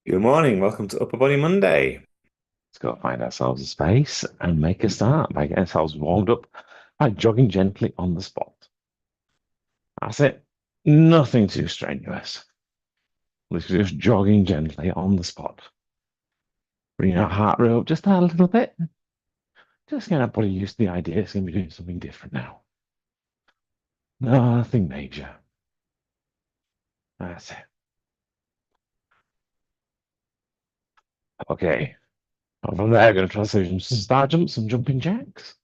Good morning. Welcome to Upper Body Monday. Let's go find ourselves a space and make a start by getting ourselves warmed up by jogging gently on the spot. That's it. Nothing too strenuous. Literally just jogging gently on the spot. Bring our heart rate up just a little bit. Just get our body used to the idea it's going to be doing something different now. Nothing major. That's it. Okay. And from there, going to transition to star jumps and jumping jacks.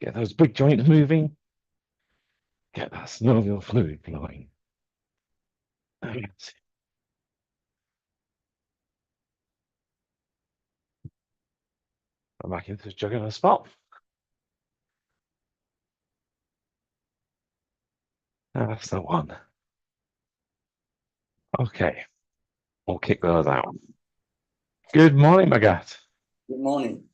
Get those big joints moving. Get that synovial fluid flowing. That's it. I'm back into jogging on the spot. That's the one. Okay, we'll kick those out. Good morning, Magat. Good morning.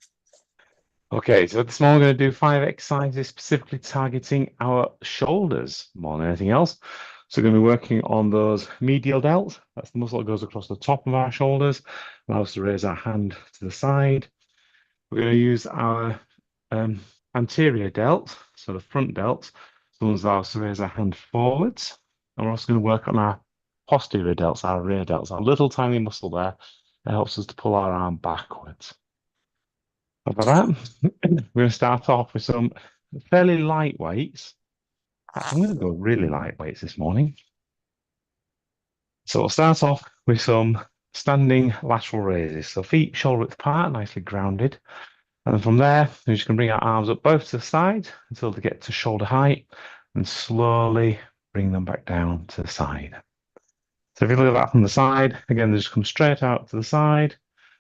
Okay, so this morning we're going to do 5 exercises specifically targeting our shoulders more than anything else. So we're going to be working on those medial delts. That's the muscle that goes across the top of our shoulders, allows us to raise our hand to the side. We're going to use our anterior delts, so the front delts, the ones that allow us to raise our hand forwards. And we're also going to work on our posterior delts, our rear delts, our little tiny muscle there that helps us to pull our arm backwards. Like that. We're going to start off with some fairly light weights. I'm going to go really light weights this morning. So we'll start off with some standing lateral raises. So feet shoulder width apart, nicely grounded. And then from there, we're just going to bring our arms up both to the side until they get to shoulder height and slowly bring them back down to the side. So if you look at that from the side, again, they just come straight out to the side,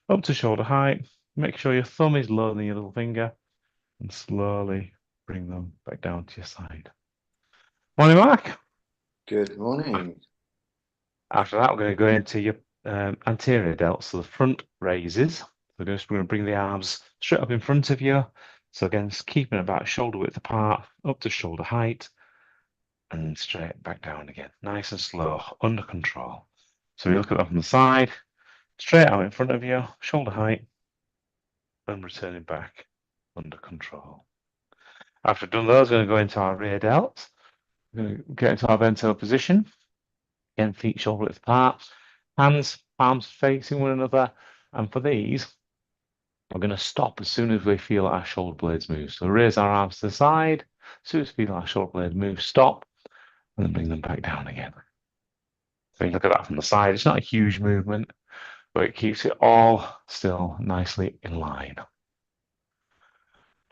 up to shoulder height. Make sure your thumb is lower than your little finger and slowly bring them back down to your side. Morning, Mark. Good morning. After that, we're going to go into your anterior delts, so the front raises. We're going to bring the arms straight up in front of you. So again, just keeping about shoulder width apart, up to shoulder height, and straight back down again. Nice and slow, under control. So you look at that from the side, straight out in front of you, shoulder height, and returning back under control. After we've done those, we're going to go into our rear delts. We're going to get into our bent over position. Again, feet shoulder width apart, hands, palms facing one another. And for these, we're going to stop as soon as we feel our shoulder blades move. So raise our arms to the side. As soon as we feel our shoulder blade move, stop, and then bring them back down again. So you look at that from the side. It's not a huge movement, but it keeps it all still nicely in line.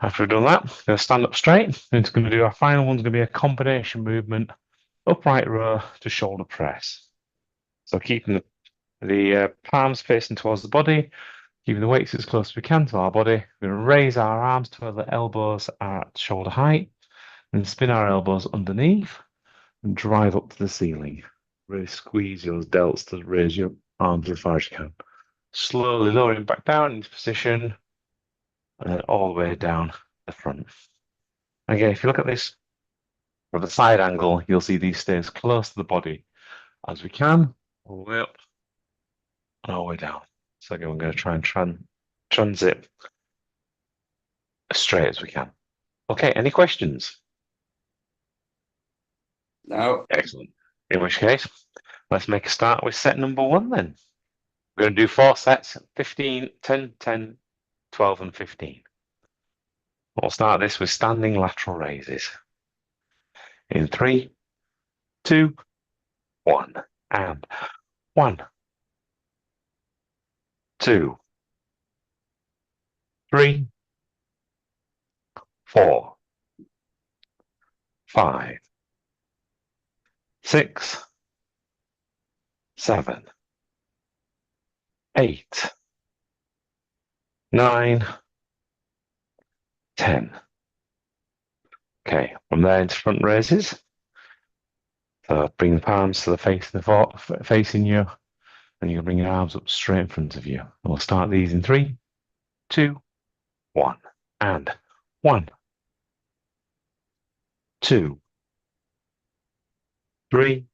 After we've done that, we're going to stand up straight. And it's going to do our final one's going to be a combination movement, upright row to shoulder press. So keeping the palms facing towards the body, keeping the weights as close as we can to our body. We're going to raise our arms to where the elbows are at shoulder height and spin our elbows underneath and drive up to the ceiling. Really squeeze your delts to raise your arms as far as you can. Slowly lowering back down into position and then all the way down the front. Again, if you look at this from the side angle, you'll see these stay as close to the body as we can, all the way up and all the way down. So again, we're going to try and transit as straight as we can. Okay, any questions? No. Excellent. In which case, let's make a start with set number 1 then. We're going to do 4 sets, 15, 10, 10, 12, and 15. We'll start this with standing lateral raises. In 3, 2, 1, and 1, 2, 3, 4, 5, 6, 7, 8, 9, 10. Okay, from there into front raises. So bring the palms to the face of the facing you, and you can bring your arms up straight in front of you. And we'll start these in 3, 2, 1, and 1, 2, 3,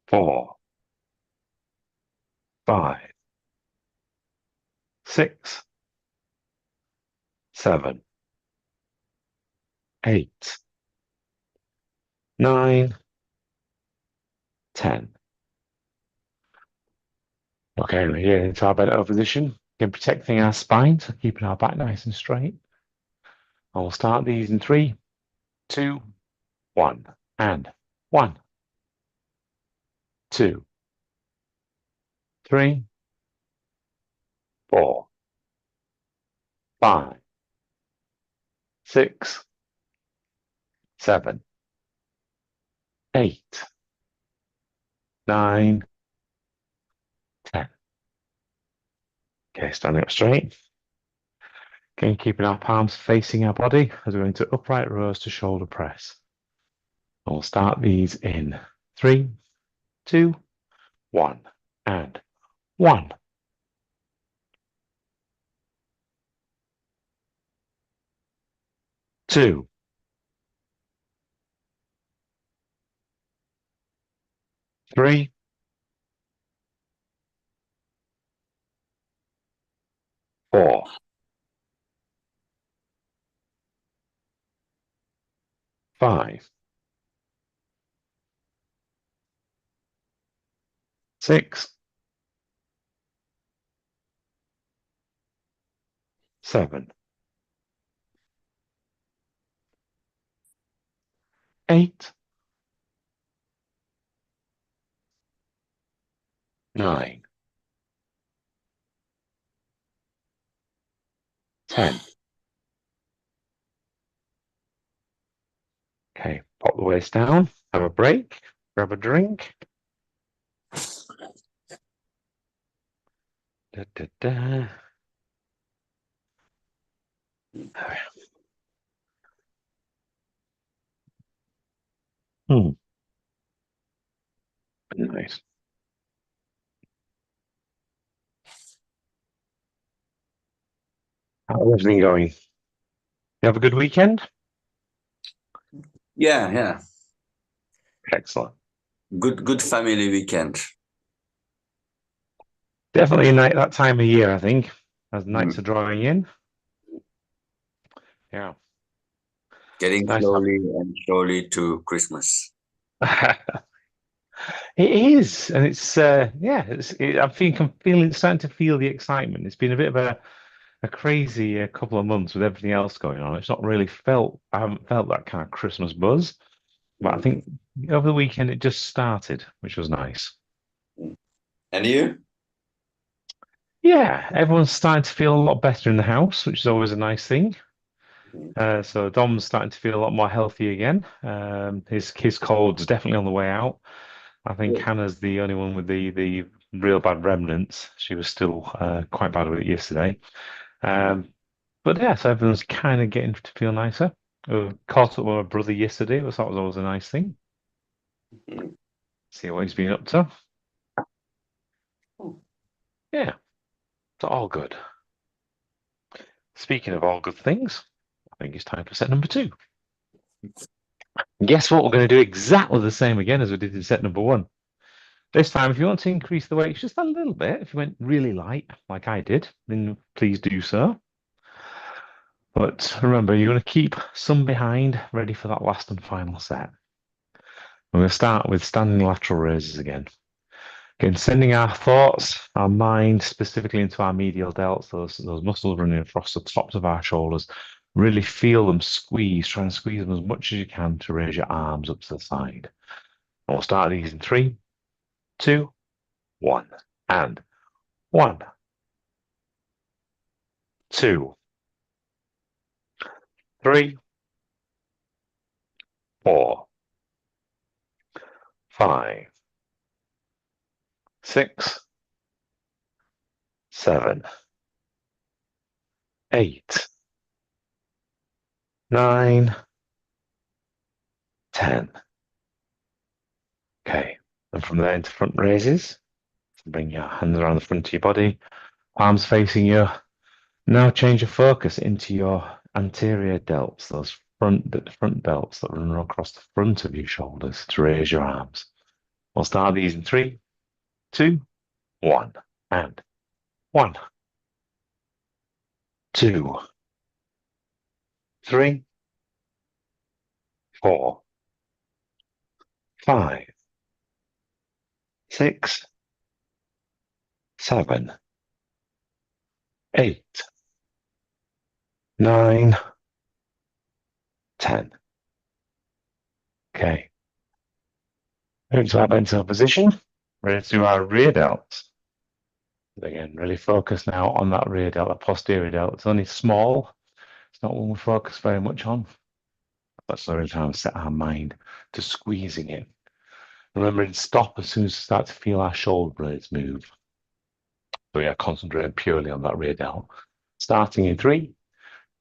4, 5, 6, 7, 8, 9, 10. Okay, we're here into our bent over position. Again, protecting our spine, so keeping our back nice and straight. And we'll start these in 3, 2, 1. And 1, 2, 3, 4, 5, 6, 7, 8, 9, 10. Okay, standing up straight. Again, keeping our palms facing our body as we go into upright rows to shoulder press. And we'll start these in 3, 2, 1. And 1, 2, 3, 4, 5, 6, 7, 8, 9, 10. Okay, pop the waist down, have a break, grab a drink. Da, da, da. Nice. How's everything going? You have a good weekend? Yeah. Excellent. Good family weekend. Definitely that time of year, I think, as nights are drawing in. Yeah. Getting Nice slowly and surely to Christmas. It is, and it's I'm starting to feel the excitement. It's been a bit of a crazy couple of months with everything else going on. It's not really I haven't felt that kind of Christmas buzz, but I think over the weekend it just started, which was nice. And you? Yeah, everyone's starting to feel a lot better in the house, which is always a nice thing. So Dom's starting to feel a lot more healthy again. His cold's definitely on the way out. I think Hannah's the only one with the real bad remnants. She was still quite bad with it yesterday. But yeah, so everyone's kind of getting to feel nicer. Caught up with my brother yesterday, which that was always a nice thing. See what he's been up to. Yeah, so all good. Speaking of all good things, I think it's time for set number 2. And guess what? We're going to do exactly the same again as we did in set number 1. This time, if you want to increase the weight just a little bit, if you went really light, like I did, then please do so. But remember, you're going to keep some behind, ready for that last and final set. We're going to start with standing lateral raises again. Again, sending our thoughts, our mind specifically into our medial delts, those muscles running across the tops of our shoulders. Really feel them squeeze, try and squeeze them as much as you can to raise your arms up to the side. And we'll start these in 3, 2, 1. And 1, 2, 3, 4, 5, 6, 7, 8, 9, 10. Okay, and from there into front raises. Bring your hands around the front of your body, palms facing you. Now change your focus into your anterior delts, those front delts that run across the front of your shoulders to raise your arms. We'll start these in 3, 2, 1. and 1, 2, 3, 4, 5, 6, 7, 8, 9, 10. Okay. Move to our bento position. Ready to do our rear delts. Again, really focus now on that rear delt, that posterior delt. It's only small. It's not one we focus very much on. That's really trying to set our mind to squeezing it. Remembering stop as soon as we start to feel our shoulder blades move. So yeah, concentrating purely on that rear delt. Starting in 3,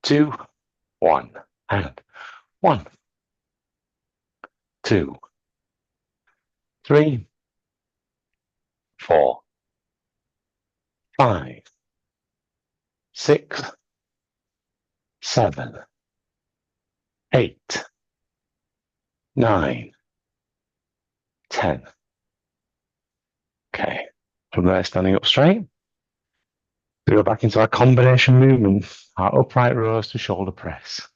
2, 1, and 1, 2, 3, 4, 5, 6, 7, 8, 9, 10. Okay. From there, standing up straight. We go back into our combination movement, our upright rows to shoulder press.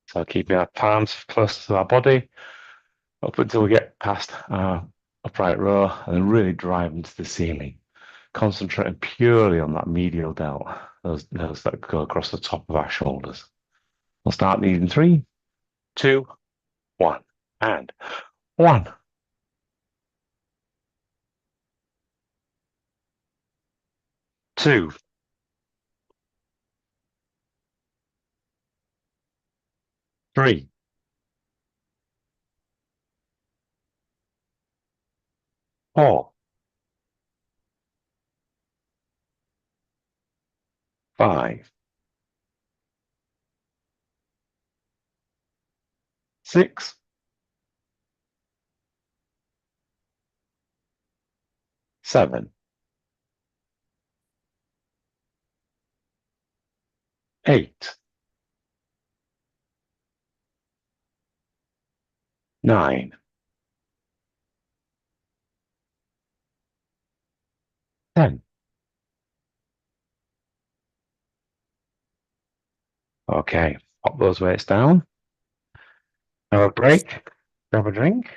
So keeping our palms close to our body up until we get past our upright row and then really drive into the ceiling. Concentrating purely on that medial delt, those that go across the top of our shoulders. We'll start these in 3, 2, 1, and 1, 2, 3, 4, 5, 6, 7, 8, 9, 10. Okay, pop those weights down. Have a break, grab a drink.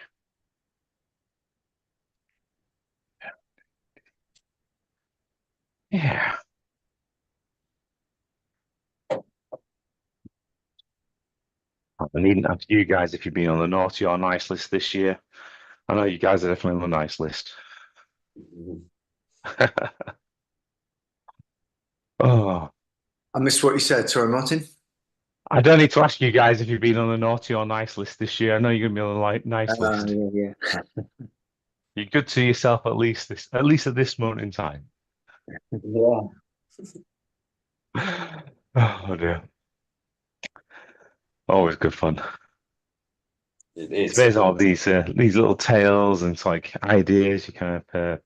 Yeah. I needn't ask you guys if you've been on the naughty or nice list this year. I know you guys are definitely on the nice list. Oh, I missed what you said. Sorry, Martin. I don't need to ask you guys if you've been on the naughty or nice list this year. I know you're going to be on the nice list. Yeah. You're good to yourself at least at this moment in time. Yeah. Oh dear. Always good fun. It It's is. based on these little tales and it's like ideas. You kind of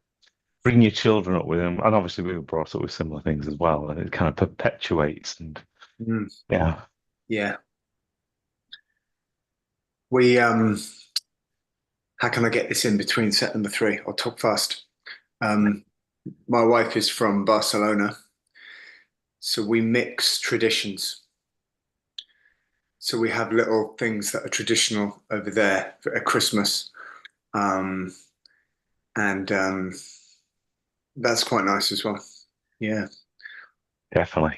bring your children up with them, and obviously we were brought up with similar things as well, and it kind of perpetuates. And yeah, Yeah. We how can I get this in between set number 3? I'll talk fast. My wife is from Barcelona, so we mix traditions. So we have little things that are traditional over there at Christmas. And that's quite nice as well. Yeah. definitely.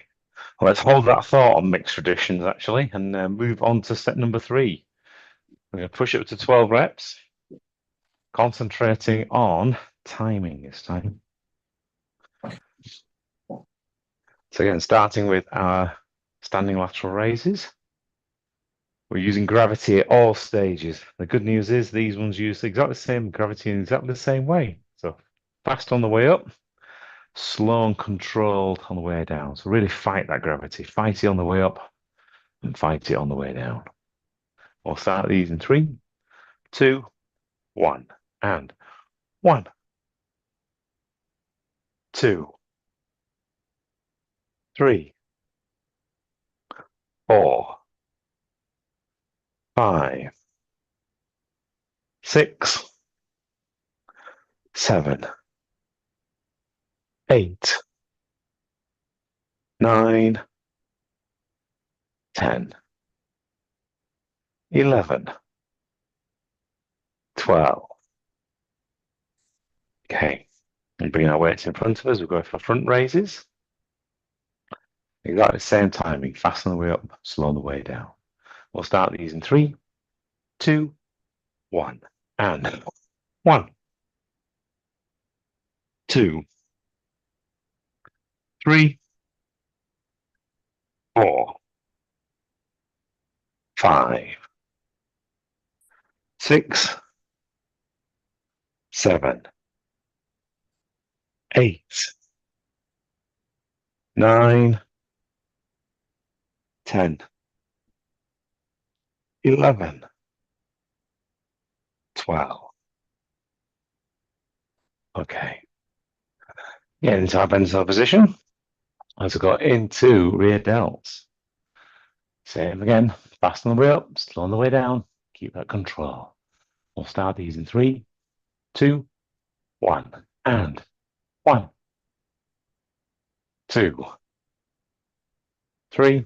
Well, let's hold that thought on mixed traditions actually, and move on to set number 3. We're going to push it up to 12 reps, concentrating on timing this time. So again, starting with our standing lateral raises. We're using gravity at all stages. The good news is these ones use exactly the same gravity in exactly the same way. So fast on the way up, slow and controlled on the way down. So really fight that gravity. Fight it on the way up and fight it on the way down. We'll start these in 3, 2, 1, and 1, 2, 3, 4, 5, 6, 7, 8, 9, 10, 11, 12. Okay, and bring our weights in front of us. We'll go for front raises. Exactly the same timing. Fast on the way up, slow on the way down. We'll start these in 3, 2, 1. And 1, 2, 3, 4, 5, 6, 7, 8, 9, 10, 11, 12. Okay. Get into our bensile position. As we go into rear delts. Same again. Fast on the way up, slow on the way down. Keep that control. We'll start these in 3, 2, 1. And 1, 2, 3,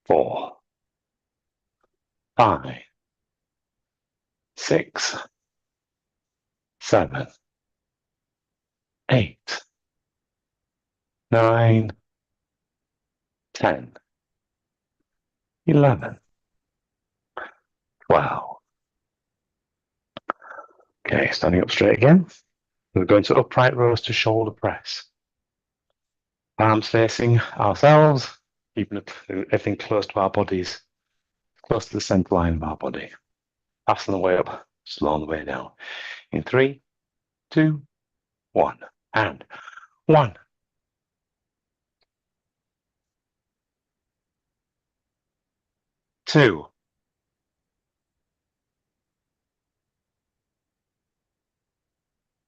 4, 5, 6, 7, 8, 9, 10, 11, 12. Okay, standing up straight again. We're going to upright rows to shoulder press. Arms facing ourselves, keeping everything close to our bodies, close to the center line of our body. Fast on the way up, slow on the way down. In 3, 2, 1. And 1, 2,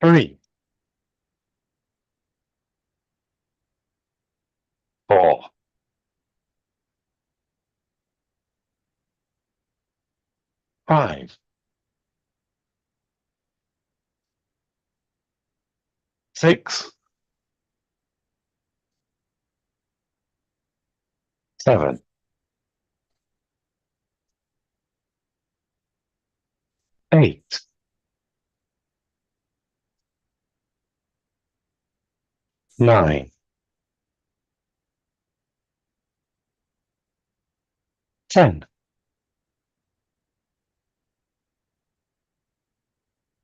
3, 4, 5, 6, 7, 8, 9, 10,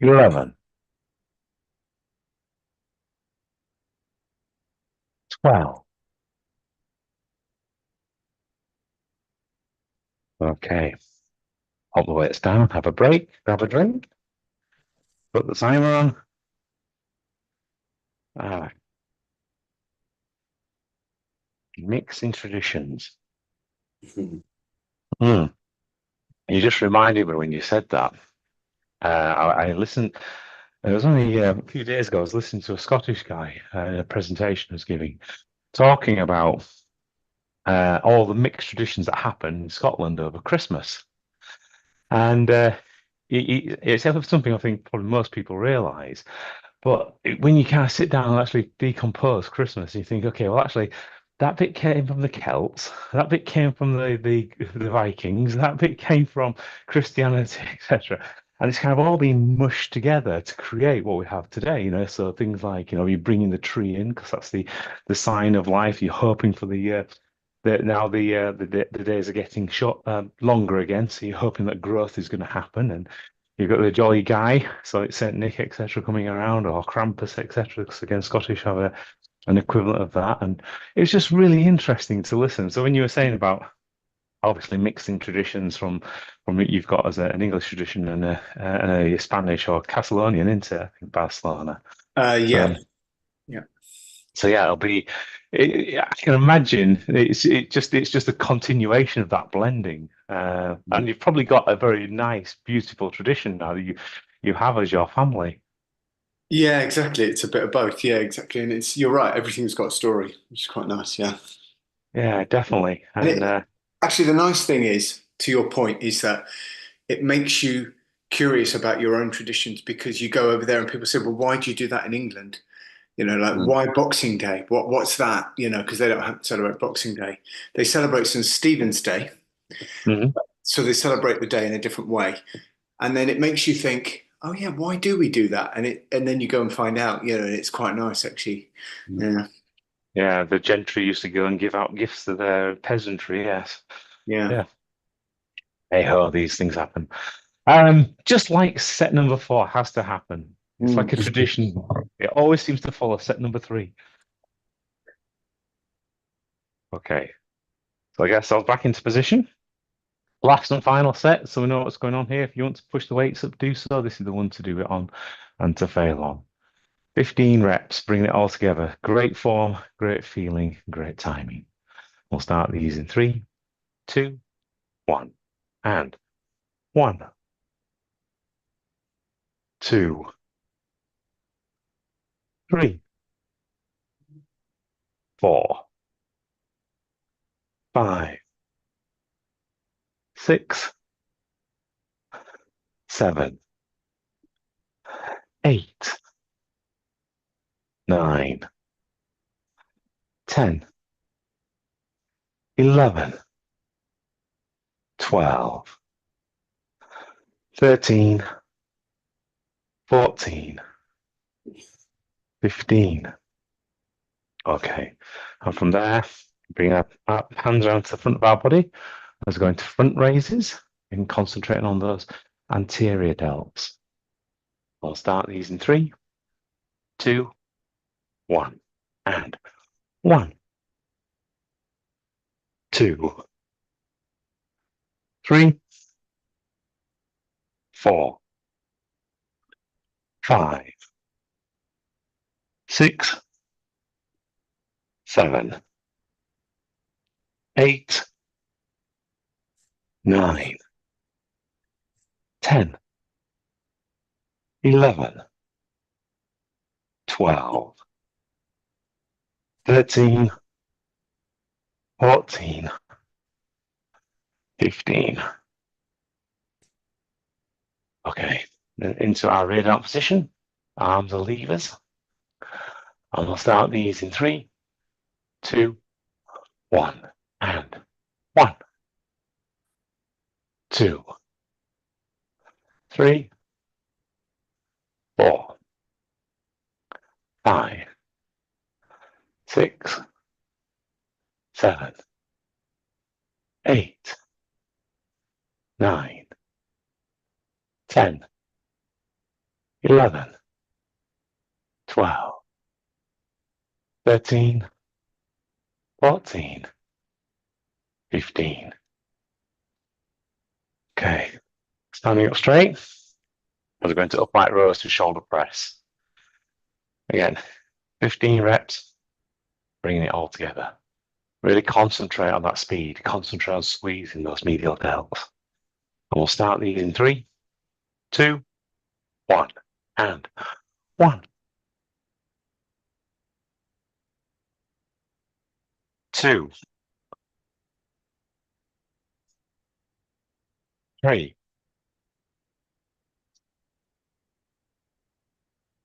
11, 12. Okay. Hold the weights down, have a break, grab a drink, put the timer on. Mixing traditions. You just reminded me when you said that. I listened. It was only a few days ago. I was listening to a Scottish guy in a presentation he was giving, talking about all the mixed traditions that happen in Scotland over Christmas, and it's something I think probably most people realise. But when you kind of sit down and actually decompose Christmas, you think, okay, well, actually, that bit came from the Celts, that bit came from the Vikings, that bit came from Christianity, etc. And it's kind of all been mushed together to create what we have today, you know. So things like, you know, you're bringing the tree in because that's the sign of life. You're hoping for the days are getting longer again, so you're hoping that growth is going to happen. And you've got the jolly guy, so it's Saint Nick, etc., coming around, or Krampus, etc. Because again, Scottish have an equivalent of that, and it's just really interesting to listen. So when you were saying about obviously mixing traditions from what you've got as an English tradition and a Spanish or Catalonian into, I think, Barcelona. Yeah. So yeah, it'll be. I can imagine it's just a continuation of that blending, and you've probably got a very nice, beautiful tradition now that you have as your family. Yeah, exactly. It's a bit of both. Yeah, exactly. And you're right. Everything's got a story, which is quite nice. Yeah. Yeah, definitely. And actually, the nice thing is, to your point, is that it makes you curious about your own traditions because you go over there and people say, well, why do you do that in England? You know, like why Boxing Day? What's that? You know, because they don't celebrate Boxing Day. They celebrate St. Stephen's Day. Mhm. So they celebrate the day in a different way. And then it makes you think, oh yeah, why do we do that? And then you go and find out, you know, and it's quite nice actually. Yeah. Yeah, the gentry used to go and give out gifts to their peasantry, yes. Yeah. Yeah. Hey ho, these things happen. Just like set number 4 has to happen. It's like a tradition. It always seems to follow set number 3. Okay. So I guess I was back into position. Last and final set, so we know what's going on here. If you want to push the weights up, do so. This is the one to do it on and to fail on. 15 reps, bringing it all together. Great form, great feeling, great timing. We'll start these in 3, 2, 1. And 1, 2, 3, 4, 5, 6, 7, 8, 9, 10, 11, 12, 13, 14, 15. Okay, and from there, bring our hands around to the front of our body. As going to front raises and concentrating on those anterior delts. We'll start these in 3, 2, 1, and 1, 2, 3, 4, 5, 6, 7, 8, 9, 10, 11, 12, 13, 14, 15. Okay, then into our rear delt position. Arms are levers. And we'll start these in 3, 2, 1, and 1, 2, 3, 4, 5, 6, 7, 8, 9, 10, 11, 12, 13, 14, 15. Okay, standing up straight. We're going to upright rows to shoulder press. Again, 15 reps, bringing it all together. Really concentrate on that speed, concentrate on squeezing those medial delts. And we'll start these in 3, 2, 1, and 1, 2, 3,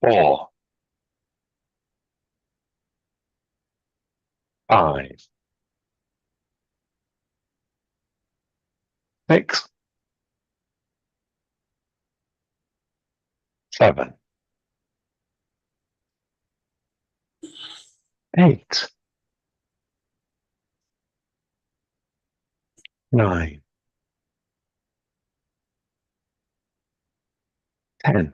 4, 5, 6, 7, 8, 9, 10,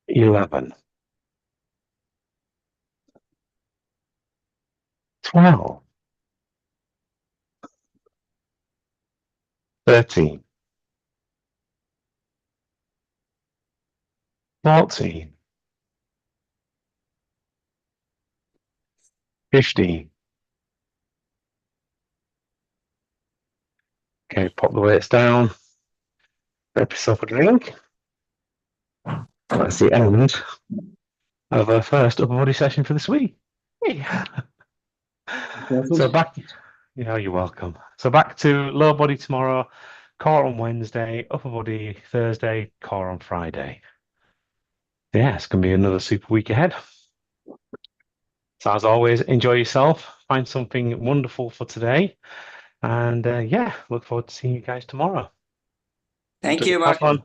11, 12, 13, 14, 15. Okay, pop the weights down. Grab yourself a drink. That's the end of our first upper body session for this week. Yeah. So back, yeah, you're welcome. So back to lower body tomorrow, core on Wednesday, upper body Thursday, core on Friday. yeah, it's going to be another super week ahead. So as always, enjoy yourself, find something wonderful for today, and yeah, look forward to seeing you guys tomorrow. Thank you, Have Martin. fun.